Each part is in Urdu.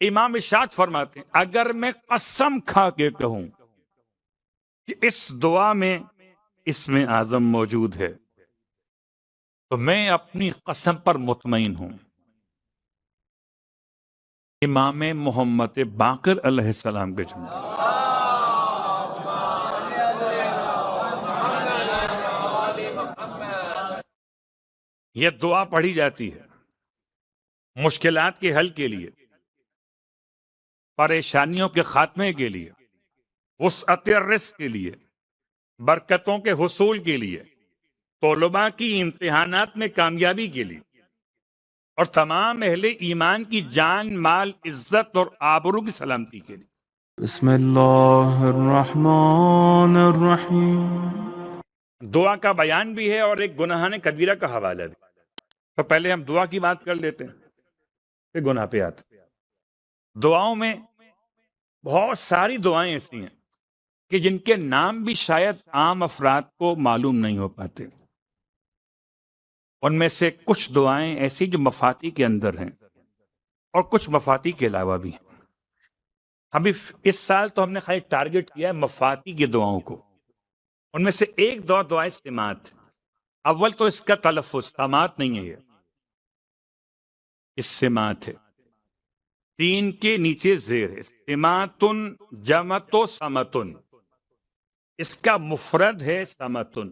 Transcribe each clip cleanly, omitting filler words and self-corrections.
امام ارشاد فرماتے ہیں اگر میں قسم کھا کے کہوں کہ اس دعا میں اسم اعظم موجود ہے تو میں اپنی قسم پر مطمئن ہوں۔ امام محمد باقر علیہ السلام کے جملے یہ دعا پڑھی جاتی ہے مشکلات کے حل کے لیے، پریشانیوں کے خاتمے کے لیے، وسعت رزق کے لیے، برکتوں کے حصول کے لیے، طلباء کی امتحانات میں کامیابی کے لیے، اور تمام اہل ایمان کی جان مال عزت اور آبرو کی سلامتی کے لیے۔ بسم اللہ الرحمن الرحیم۔ دعا کا بیان بھی ہے اور ایک گناہان کبیرہ کا حوالہ بھی۔ تو پہلے ہم دعا کی بات کر لیتے ہیں پھر گناہ پہ آتے ہیں۔ دعاؤں میں بہت ساری دعائیں ایسی ہیں کہ جن کے نام بھی شاید عام افراد کو معلوم نہیں ہو پاتے۔ ان میں سے کچھ دعائیں ایسی جو مفاتی کے اندر ہیں اور کچھ مفاتی کے علاوہ بھی ہیں۔ ابھی اس سال تو ہم نے خالی ٹارگٹ کیا ہے مفاتی کی دعاؤں کو۔ ان میں سے ایک دعا سماعت۔ اول تو اس کا تلفظ سماعت نہیں ہے، یہ اس سماعت ہے، تین کے نیچے زیر ہے، سماعتن جمعت سمتن، اس کا مفرد ہے سمتن۔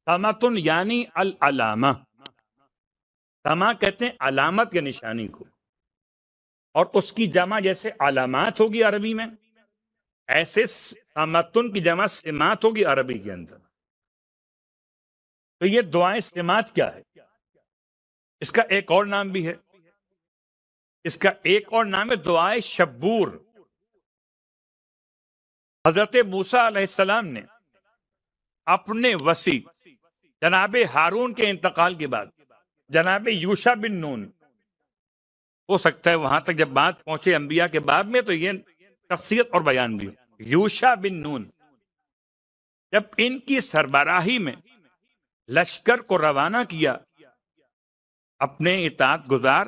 سمتن یعنی العلامہ، سما کہتے ہیں علامت یا نشانی کو، اور اس کی جمع جیسے علامات ہوگی عربی میں، ایسے سمتن کی جمع سماعت ہوگی عربی کے اندر۔ تو یہ دعائیں سماعت کیا ہے؟ اس کا ایک اور نام بھی ہے، اس کا ایک اور نام ہے دعائے شبور۔ حضرت موسیٰ علیہ السلام نے اپنے وصی جناب ہارون کے انتقال کے بعد جناب یوشع بن نون، ہو سکتا ہے وہاں تک جب بات پہنچے انبیاء کے باب میں تو یہ تخصیص اور بیان بھی ہو، یوشع بن نون جب ان کی سربراہی میں لشکر کو روانہ کیا اپنے اطاعت گزار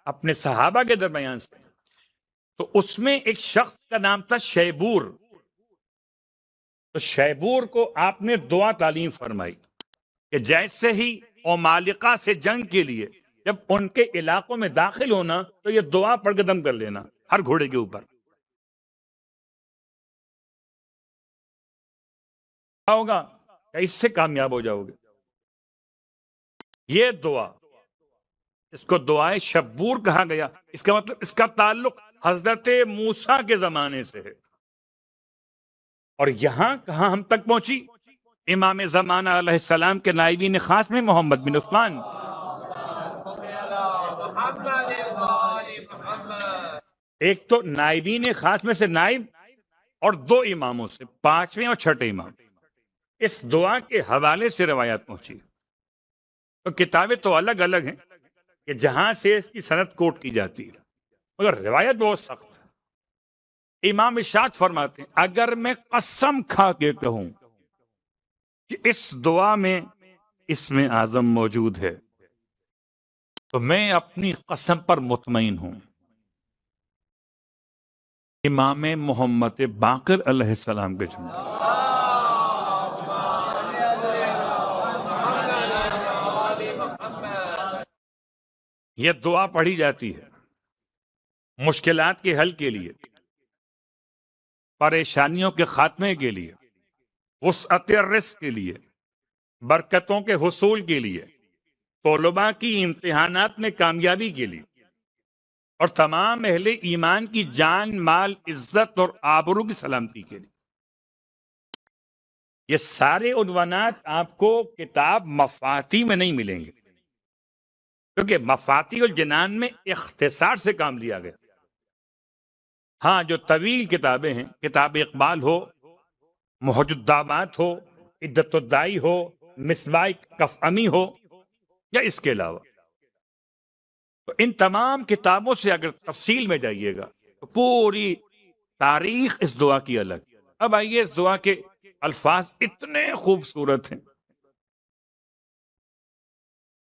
اپنے صحابہ کے درمیان سے، تو اس میں ایک شخص کا نام تھا شیبور۔ تو شیبور کو آپ نے دعا تعلیم فرمائی کہ جیسے ہی عمالقہ سے جنگ کے لیے جب ان کے علاقوں میں داخل ہونا تو یہ دعا پڑھ کے دم کر لینا ہر گھوڑے کے اوپر۔ کیا ہوگا کہ اس سے کامیاب ہو جاؤ گے۔ یہ دعا، اس کو دعائے شبور کہا گیا، اس کا مطلب اس کا تعلق حضرت موسیٰ کے زمانے سے ہے۔ اور یہاں کہاں ہم تک پہنچی؟ امام زمانہ علیہ السلام کے نائبین خاص میں محمد بن عثمان، ایک تو نائبین خاص میں سے نائب اور دو اماموں سے، پانچویں اور چھٹے امام، اس دعا کے حوالے سے روایات پہنچی۔ تو کتابیں تو الگ الگ ہیں کہ جہاں سے اس کی سند کوٹ کی جاتی ہے، مگر روایت بہت سخت ہے۔ امام ارشاد فرماتے ہیں اگر میں قسم کھا کے کہوں کہ اس دعا میں اسم اعظم موجود ہے تو میں اپنی قسم پر مطمئن ہوں۔ امام محمد باقر علیہ السلام کے جملے یہ دعا پڑھی جاتی ہے مشکلات کے حل کے لیے، پریشانیوں کے خاتمے کے لیے، وسعت رزق کے لیے، برکتوں کے حصول کے لیے، طلباء کی امتحانات میں کامیابی کے لیے، اور تمام اہل ایمان کی جان مال عزت اور آبرو کی سلامتی کے لیے۔ یہ سارے عنوانات آپ کو کتاب مفاتیح میں نہیں ملیں گے، کیونکہ مفاتیح الجنان میں اختصار سے کام لیا گیا۔ ہاں جو طویل کتابیں ہیں، کتاب اقبال ہو، محج الدعوات ہو، عدت الدائی ہو، مصباح کفعمی ہو، یا اس کے علاوہ، تو ان تمام کتابوں سے اگر تفصیل میں جائیے گا تو پوری تاریخ اس دعا کی الگ۔ اب آئیے، اس دعا کے الفاظ اتنے خوبصورت ہیں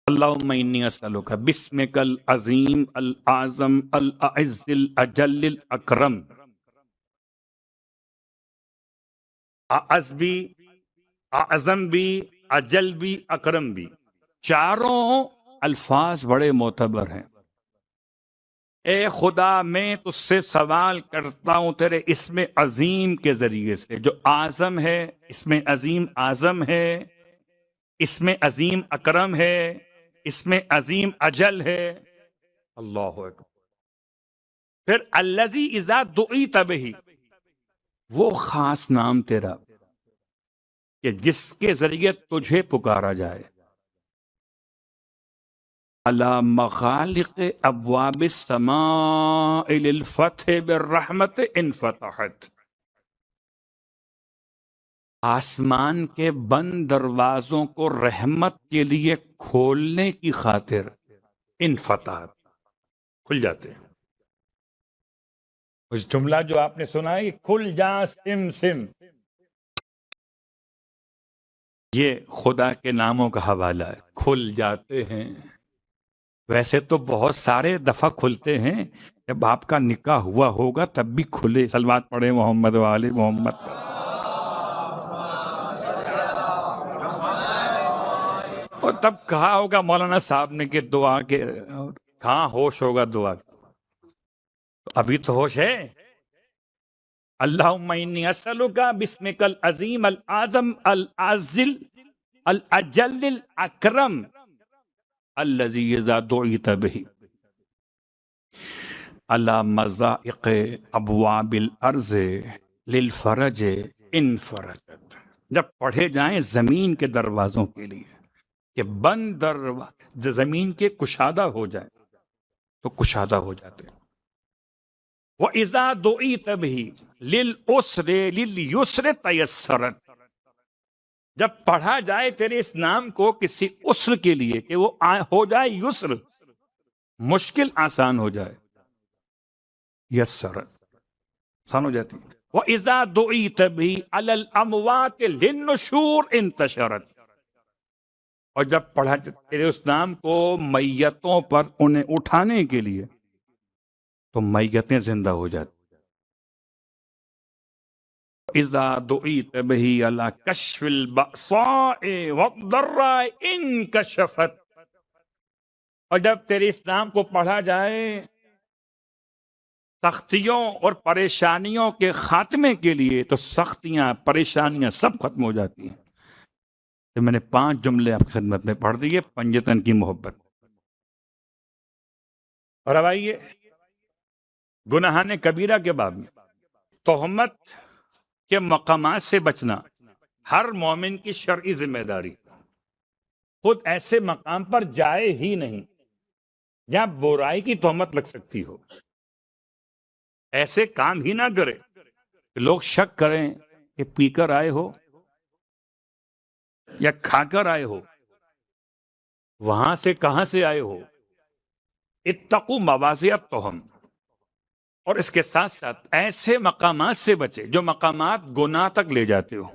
اللہم انی اسألک بسمک العظیم الاعظم الاعز الاجل الاکرم. اعز بھی، اعظم بھی، اجل بھی، اکرم بھی، چاروں الفاظ بڑے معتبر ہیں. اے خدا میں تجھ سے سوال کرتا ہوں تیرے اسم عظیم کے ذریعے سے، جو اعظم ہے، اسم عظیم اعظم ہے، اسم عظیم اکرم ہے، اسم عظیم اجل ہے. اللہ اکبر. پھر الذی اذا دعیت بہ، وہ خاص نام تیرا کہ جس کے ذریعے تجھے پکارا جائے. علی مخالق ابواب السماء للفتح بالرحمت انفتحت، آسمان کے بند دروازوں کو رحمت کے لیے کھولنے کی خاطر انفتحت، کھل جاتے ہیں. اس جملہ جو آپ نے سنا ہے، کھل جا سم سم، یہ خدا کے ناموں کا حوالہ ہے. کھل جاتے ہیں. ویسے تو بہت سارے دفعہ کھلتے ہیں، جب آپ کا نکاح ہوا ہوگا تب بھی کھلے. صلوات پڑھے محمد و آل محمد. اور تب کہا ہوگا مولانا صاحب نے کہ دعا کے کہاں ہوش ہوگا دعا. ابھی تو ہوش ہے. اللہم انی اسألک بسمک العظیم الاعظم الاعزل الاجل الاکرم الذی اذا دعیت بہ علی مضائق ابواب الارض للفرج انفرجت، جب پڑھے جائیں زمین کے دروازوں کے لیے کہ بند دروازے زمین کے کشادہ ہو جائیں تو کشادہ ہو جاتے. وَإِذَا دُعِيتَ بِهِ لِلْعُسْرِ لِلْيُسْرِ تَيَسَّرَتْ، جب پڑھا جائے تیرے اس نام کو کسی عسر کے لیے کہ وہ ہو جائے یسر، مشکل آسان ہو جائے. یسرت آسان ہو جاتی. وَإِذَا دُعِيتَ بِهِ عَلَى الْأَمْوَاتِ لِلنُّشُورِ انتشرت، اور جب پڑھا تیرے اس نام کو میتوں پر انہیں اٹھانے کے لیے تو میتیں زندہ ہو جاتی. اذا دعیت بہ علی کشف البأساء والضراء انکشفت، اور جب تیرے اس نام کو پڑھا جائے سختیوں اور پریشانیوں کے خاتمے کے لیے تو سختیاں پریشانیاں سب ختم ہو جاتی ہیں. تو میں نے 5 جملے آپ کی خدمت میں پڑھ دیے پنجتن کی محبت. اور اب آئیے گناہان کبیرہ کے باب میں. تہمت کے مقامات سے بچنا ہر مومن کی شرعی ذمہ داری. خود ایسے مقام پر جائے ہی نہیں جہاں برائی کی تہمت لگ سکتی ہو. ایسے کام ہی نہ کرے کہ لوگ شک کریں کہ پی کر آئے ہو یا کھا کر آئے ہو، وہاں سے کہاں سے آئے ہو. اتقوا مواضع التہم. اور اس کے ساتھ ساتھ ایسے مقامات سے بچے جو مقامات گناہ تک لے جاتے ہو.